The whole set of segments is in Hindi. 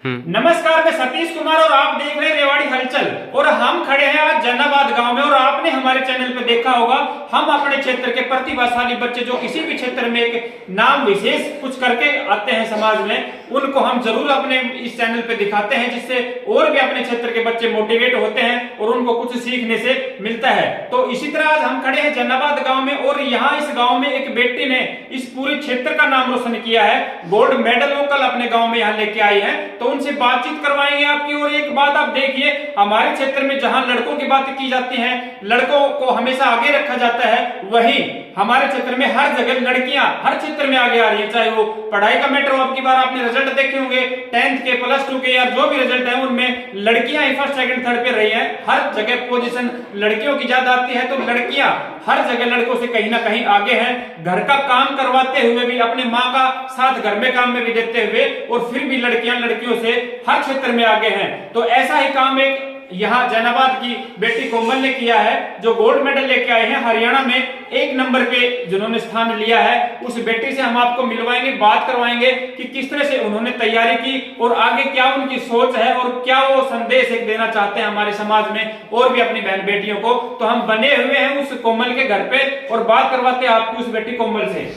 नमस्कार, मैं सतीश कुमार और आप देख रहे हैं रेवाड़ी हलचल। और हम खड़े हैं आज जन्नाबाद गांव में। और आपने हमारे चैनल पे देखा होगा, हम अपने क्षेत्र के प्रतिभाशाली बच्चे जो किसी भी क्षेत्र में एक नाम विशेष कुछ करके आते हैं समाज में, उनको हम जरूर अपने इस चैनल पे दिखाते हैं, जिससे और भी अपने क्षेत्र के बच्चे मोटिवेट होते हैं और उनको कुछ सीखने से मिलता है। तो इसी तरह आज हम खड़े हैं जन्नाबाद गाँव में और यहाँ इस गाँव में एक बेटी ने इस पूरे क्षेत्र का नाम रोशन किया है। गोल्ड मेडल वो कल अपने गाँव में यहाँ लेके आई है, तो उनसे बातचीत करवाएंगे आपकी। और एक बात आप देखिए, हमारे क्षेत्र में जहां लड़कों की बात की जाती है, लड़कों को हमेशा आगे रखा जाता है, वहीं हमारे क्षेत्र में हर जगह लड़कियां हर क्षेत्र में आगे आ रही है। चाहे वो पढ़ाई का मैटर हो, आपकी बार आपने रिजल्ट देखे होंगे 10th के, +2 के, या जो भी रिजल्ट है उनमें लड़कियां ही फर्स्ट सेकंड थर्ड पे रही हैं। हर जगह पोजीशन लड़कियों की ज्यादा आती है, तो लड़कियां हर जगह लड़कों से कहीं ना कहीं आगे हैं। घर का काम करवाते हुए भी, अपने माँ का साथ घर में काम में भी देते हुए, और फिर भी लड़कियां लड़कियों से हर क्षेत्र में आगे हैं। तो ऐसा ही काम एक यहाँ जैनाबाद की बेटी कोमल ने किया है, जो गोल्ड मेडल लेके आए हैं हरियाणा में 1 नंबर पे जिन्होंने स्थान लिया है। उस बेटी से हम आपको मिलवाएंगे, बात करवाएंगे कि किस तरह से उन्होंने तैयारी की और आगे क्या उनकी सोच है और क्या वो संदेश एक देना चाहते हैं हमारे समाज में और भी अपनी बहन बेटियों को। तो हम बने हुए हैं उस कोमल के घर पे और बात करवाते हैं आपकी उस बेटी कोमल से।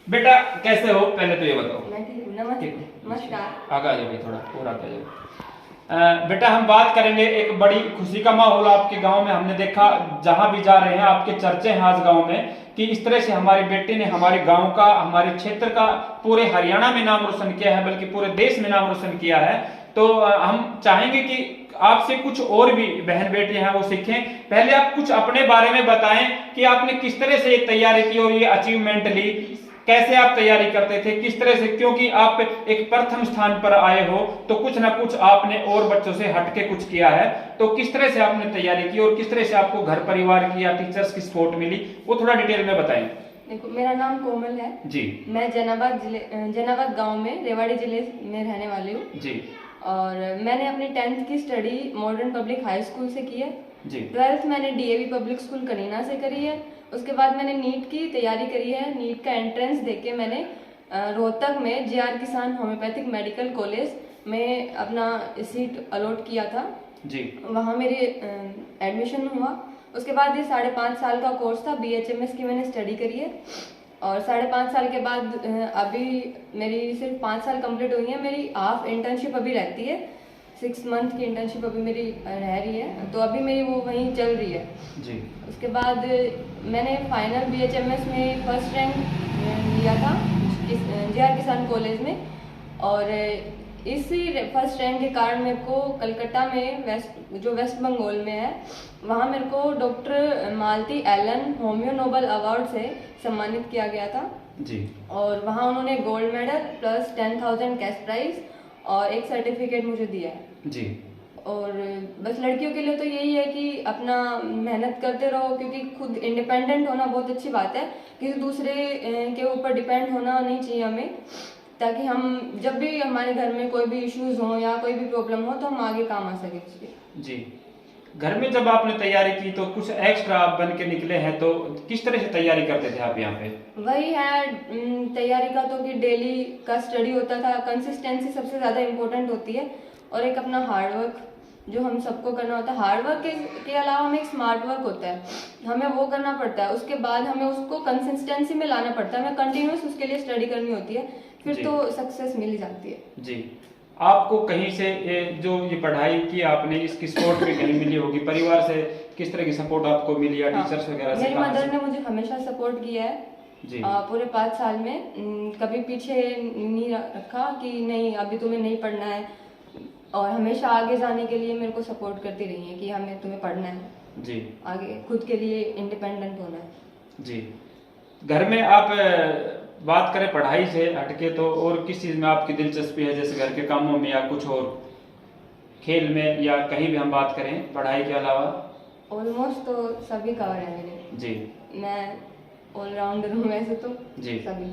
बेटा कैसे हो, पहले तो ये बताओ। मैं ठीक हूँ। नमस्कार। आगे आ जाओ थोड़ा और आगे आ जाओ। बेटा हम बात करेंगे, एक बड़ी खुशी का माहौल आपके गांव में हमने देखा, जहां भी जा रहे हैं आपके चर्चे हैं आज गांव में कि इस तरह से हमारी बेटी ने हमारे गांव का, हमारे क्षेत्र का, पूरे हरियाणा में नाम रोशन किया है, बल्कि पूरे देश में नाम रोशन किया है। तो हम चाहेंगे कि आपसे कुछ और भी बहन बेटियां हैं वो सीखें। पहले आप कुछ अपने बारे में बताएं कि आपने किस तरह से ये तैयारी की और ये अचीवमेंट ली, कैसे आप तैयारी करते थे, किस तरह से, क्योंकि आप एक प्रथम स्थान पर आए हो तो कुछ ना कुछ आपने और बच्चों से हटके कुछ किया है। तो किस तरह से आपने तैयारी की और किस तरह से आपको घर परिवार की या टीचर्स की सपोर्ट मिली, वो थोड़ा डिटेल में बताएं। देखो, मेरा नाम कोमल है जी। मैं जैनाबाद गांव में रेवाड़ी जिले में रहने वाली हूँ जी। और मैंने अपनी 10th की study modern public high school से की है जी। 12th मैंने DAV पब्लिक स्कूल कनीना से करी है। उसके बाद मैंने नीट की तैयारी करी है। नीट का एंट्रेंस देके मैंने रोहतक में JR किसान होम्योपैथिक मेडिकल कॉलेज में अपना सीट अलॉट किया था जी। वहाँ मेरी एडमिशन हुआ। उसके बाद ये 5.5 साल का कोर्स था, BHMS की मैंने स्टडी करी है। और 5.5 साल के बाद अभी मेरी सिर्फ 5 साल कंप्लीट हुई है। मेरी हाफ इंटर्नशिप अभी रहती है, 6 मंथ की इंटर्नशिप अभी मेरी रह रही है, तो अभी मेरी वो वहीं चल रही है जी। उसके बाद मैंने फाइनल BHMS में फर्स्ट रैंक लिया था JR किसान कॉलेज में। और इसी फर्स्ट रैंक के कारण मेरे को कलकत्ता में वेस्ट बंगाल में है, वहाँ मेरे को doctor Malti Allen homeo Nobel award से सम्मानित किया गया था जी। और वहाँ उन्होंने gold medal plus 10,000 cash prize और एक सर्टिफिकेट मुझे दिया है जी। और बस लड़कियों के लिए तो यही है कि अपना मेहनत करते रहो, क्योंकि खुद इंडिपेंडेंट होना बहुत अच्छी बात है। किसी दूसरे के ऊपर डिपेंड होना नहीं चाहिए हमें, ताकि हम जब भी हमारे घर में कोई भी इश्यूज हो या कोई भी प्रॉब्लम हो तो हम आगे काम आ सके जी। घर में जब आपने तैयारी की तो कुछ एक्स्ट्रा आप बन के निकले हैं, तो किस तरह से तैयारी करते थे आप यहाँ पे? वही है तैयारी का, तो कि डेली का स्टडी होता था। कंसिस्टेंसी सबसे ज्यादा इम्पोर्टेंट होती है, और एक अपना हार्डवर्क जो हम सबको करना होता है। हार्डवर्क के अलावा हमें एक स्मार्ट वर्क होता है, हमें वो करना पड़ता है। उसके बाद हमें उसको कंसिस्टेंसी में लाना पड़ता है, हमें कंटिन्यूस उसके लिए स्टडी करनी होती है, फिर तो सक्सेस मिल जाती है जी। आपको कहीं से ये पढ़ाई की आपने, इसकी सपोर्ट भी कहीं मिली होगी, परिवार से किस तरह की सपोर्ट आपको मिली या टीचर्स वगैरह से? मेरी मदर ने मुझे हमेशा सपोर्ट किया है जी। पूरे 5 साल में कभी पीछे नहीं रखा कि नहीं अभी तुम्हें नहीं पढ़ना है, और हमेशा आगे जाने के लिए मेरे को सपोर्ट करती रही है कि हमें तुम्हें पढ़ना है जी, आगे खुद के लिए इंडिपेंडेंट होना है जी। घर में आप बात करें पढ़ाई से हटके तो और किस चीज में आपकी दिलचस्पी है, जैसे घर के कामों में या कुछ और, खेल में या कहीं भी हम बात करें पढ़ाई के अलावा? ऑलमोस्ट तो सभी कवर है मेरे जी। मैं ऑलराउंडर हूँ वैसे तो जी। सभी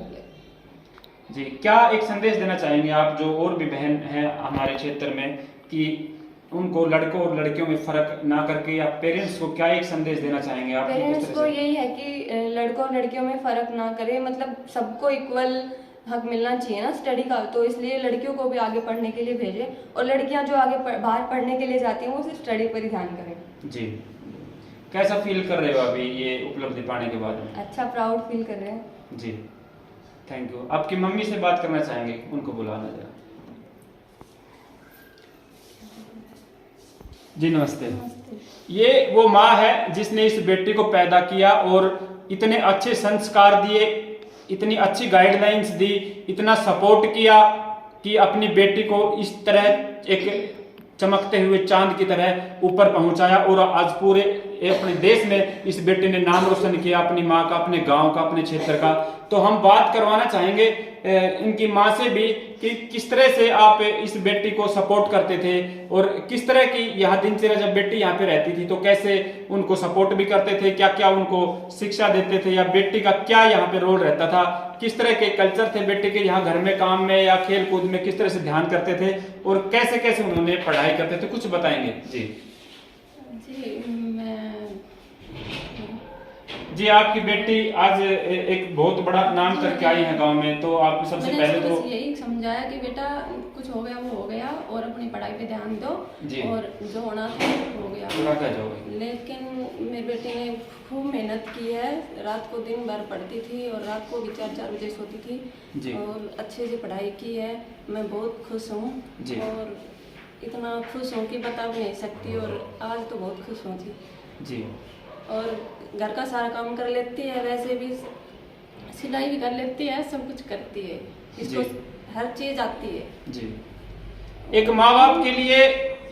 जी। क्या एक संदेश देना चाहेंगे आप जो और भी बहन हैं हमारे क्षेत्र में, कि उनको लड़कों और लड़कियों में फर्क ना करके, या पेरेंट्स को क्या एक संदेश देना चाहेंगे आप? पेरेंट्स को यही है कि लड़कों और लड़कियों में फर्क ना करे, मतलब सबको इक्वल हक मिलना चाहिए ना स्टडी का, तो इसलिए लड़कियों को भी आगे पढ़ने के लिए भेजें, और लड़कियां जो आगे बाहर पढ़ने के लिए जाती हैं वो सिर्फ स्टडी पर ही ध्यान करें। जी, कैसा फील कर रहे हो अभी ये उपलब्धि पाने के बाद? अच्छा, प्राउड फील कर रहे हैं। जी, थैंक यू। आपकी मम्मी से बात करना चाहेंगे, उनको बुलाना जरा। जी नमस्ते। ये वो माँ है जिसने इस बेटी को पैदा किया और इतने अच्छे संस्कार दिए, इतनी अच्छी गाइडलाइंस दी, इतना सपोर्ट किया कि अपनी बेटी को इस तरह एक चमकते हुए चांद की तरह ऊपर पहुंचाया, और आज पूरे अपने देश में इस बेटी ने नाम रोशन किया, अपनी माँ का, अपने गांव का, अपने क्षेत्र का। तो हम बात करवाना चाहेंगे इनकी माँ से भी कि किस तरह से आप इस बेटी को सपोर्ट करते थे, और किस तरह की यहाँ दिनचर्या, जब बेटी यहाँ पे रहती थी तो कैसे उनको सपोर्ट भी करते थे, क्या क्या उनको शिक्षा देते थे, या बेटी का क्या यहाँ पे रोल रहता था, किस तरह के कल्चर थे बेटी के यहाँ घर में, काम में या खेल कूद में, किस तरह से ध्यान करते थे, और कैसे कैसे उन्होंने पढ़ाई करते थे, कुछ बताएंगे? जी, आपकी बेटी आज एक बहुत बड़ा नाम करके आई है गांव में, तो आप सबसे पहले तो यही समझाया कि बेटा कुछ हो गया वो हो गया, और अपनी पढ़ाई पे ध्यान दो, और जो होना था हो गया। लेकिन मेरी बेटी ने खूब मेहनत की है, रात को दिन भर पढ़ती थी और रात को भी 4-4 बजे सोती थी, और अच्छे से पढ़ाई की है। मैं बहुत खुश हूँ, और इतना खुश हूँ कि बता भी नहीं सकती, और आज तो बहुत खुश हूँ जी। और घर का सारा काम कर लेती है, वैसे भी सिलाई भी कर लेती है, सब कुछ करती है, इसको हर चीज आती है जी। एक माँ बाप के लिए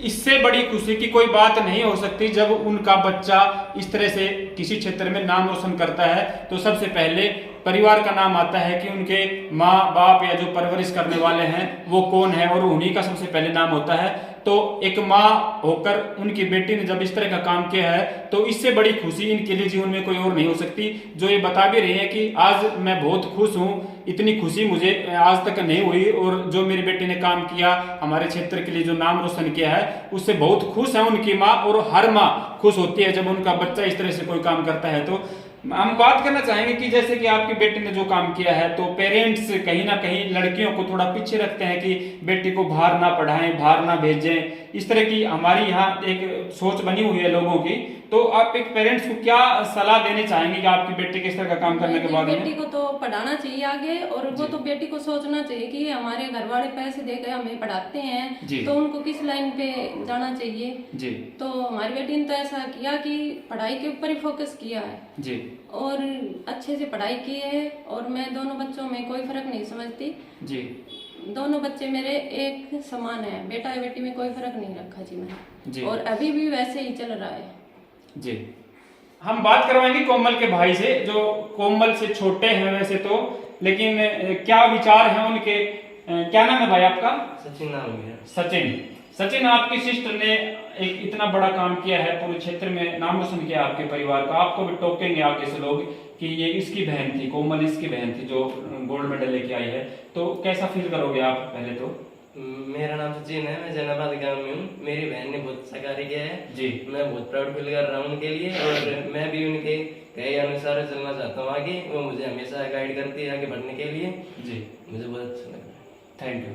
इससे बड़ी खुशी की कोई बात नहीं हो सकती जब उनका बच्चा इस तरह से किसी क्षेत्र में नाम रोशन करता है। तो सबसे पहले परिवार का नाम आता है कि उनके माँ बाप या जो परवरिश करने वाले हैं वो कौन है, और उन्हीं का सबसे पहले नाम होता है। तो एक माँ होकर उनकी बेटी ने जब इस तरह का काम किया है तो इससे बड़ी खुशी इनके लिए जीवन में कोई और नहीं हो सकती। जो ये बता भी रही है कि आज मैं बहुत खुश हूँ, इतनी खुशी मुझे आज तक नहीं हुई, और जो मेरी बेटी ने काम किया हमारे क्षेत्र के लिए, जो नाम रोशन किया है, उससे बहुत खुश है उनकी माँ। और हर माँ खुश होती है जब उनका बच्चा इस तरह से कोई काम करता है। तो हम बात करना चाहेंगे कि जैसे कि आपकी बेटी ने जो काम किया है, तो पेरेंट्स कहीं ना कहीं लड़कियों को थोड़ा पीछे रखते हैं कि बेटी को बाहर ना पढ़ाएं, बाहर ना भेजें, इस तरह की हमारी यहाँ एक सोच बनी हुई है लोगों की। तो आप एक पेरेंट्स को क्या सलाह देने चाहेंगे कि आपकी बेटी किस तरह का काम करने के बाद? बेटी को तो पढ़ाना चाहिए आगे, और वो तो बेटी को सोचना चाहिए कि हमारे घर वाले पैसे देकर हमें पढ़ाते हैं, तो उनको किस लाइन पे जाना चाहिए जी। तो हमारी बेटी ने तो ऐसा किया कि पढ़ाई के ऊपर ही फोकस किया है जी, और अच्छे से पढ़ाई की है। और मैं दोनों बच्चों में कोई फर्क नहीं समझती जी, दोनों बच्चे मेरे एक समान है, बेटा या बेटी में कोई फर्क नहीं रखा जी मैंने जी। और अभी भी वैसे ही चल रहा है जी। हम बात करवाएंगे कोमल के भाई से, जो कोमल से छोटे हैं वैसे तो, लेकिन क्या विचार हैं उनके। क्या नाम है भाई आपका? सचिन नाम है। सचिन, आपकी सिस्टर ने एक इतना बड़ा काम किया है, पूरे क्षेत्र में नाम रोशन किया आपके परिवार का। आपको भी टोकेंगे आगे से लोग कि ये इसकी बहन थी, कोमल इसकी बहन थी जो गोल्ड मेडल लेके आई है। तो कैसा फील करोगे आप? पहले तो मेरा नाम सचिन है, मैं जैनाबाद गांव में हूँ। मेरी बहन ने बहुत अच्छा कार्य किया है जी, मैं बहुत प्राउड फील कर रहा हूँ उनके लिए, और मैं भी उनके कहे अनुसार चलना चाहता हूँ आगे। वो मुझे हमेशा गाइड करती है आगे बढ़ने के लिए जी, मुझे बहुत अच्छा लग रहा है। Thank you.